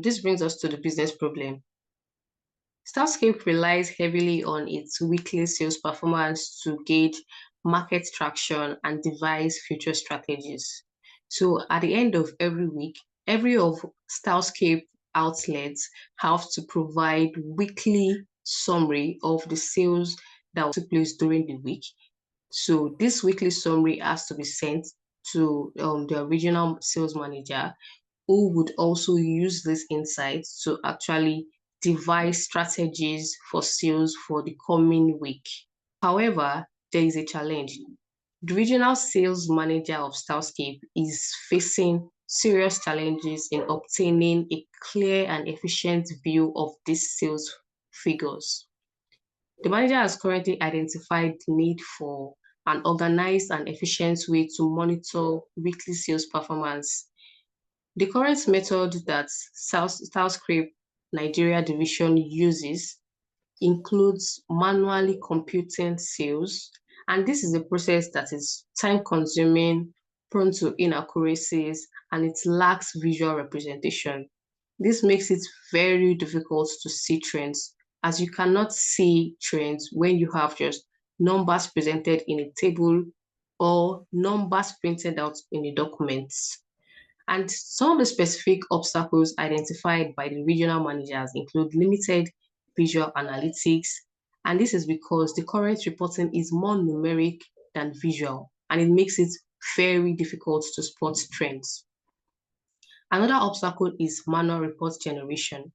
This brings us to the business problem. StyleScape relies heavily on its weekly sales performance to gauge market traction and devise future strategies. So at the end of every week, every of StyleScape outlets have to provide weekly summary of the sales that took place during the week. So this weekly summary has to be sent to the regional sales manager, who would also use this insights to actually devise strategies for sales for the coming week. However, there is a challenge. The regional sales manager of StyleScape is facing serious challenges in obtaining a clear and efficient view of these sales figures. The manager has currently identified the need for an organized and efficient way to monitor weekly sales performance. The current method that StyleScape Nigeria division uses includes manually computing sales, and this is a process that is time-consuming, prone to inaccuracies, and it lacks visual representation. This makes it very difficult to see trends, as you cannot see trends when you have just numbers presented in a table or numbers printed out in a document. And some of the specific obstacles identified by the regional managers include limited visual analytics. And this is because the current reporting is more numeric than visual, and it makes it very difficult to spot trends. Another obstacle is manual report generation.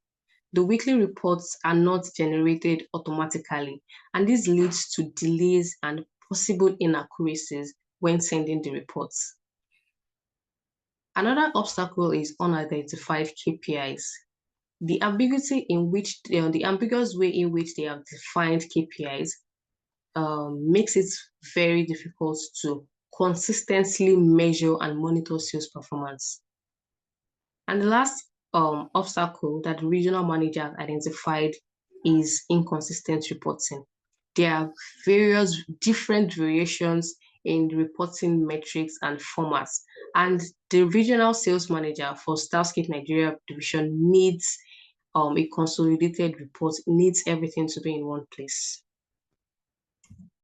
The weekly reports are not generated automatically, and this leads to delays and possible inaccuracies when sending the reports. Another obstacle is unidentified KPIs. The ambiguous way in which they have defined KPIs makes it very difficult to consistently measure and monitor sales performance. And the last obstacle that the regional manager identified is inconsistent reporting. There are various different variations in the reporting metrics and formats, and the regional sales manager for StyleScape Nigeria division needs a consolidated report, needs everything to be in one place.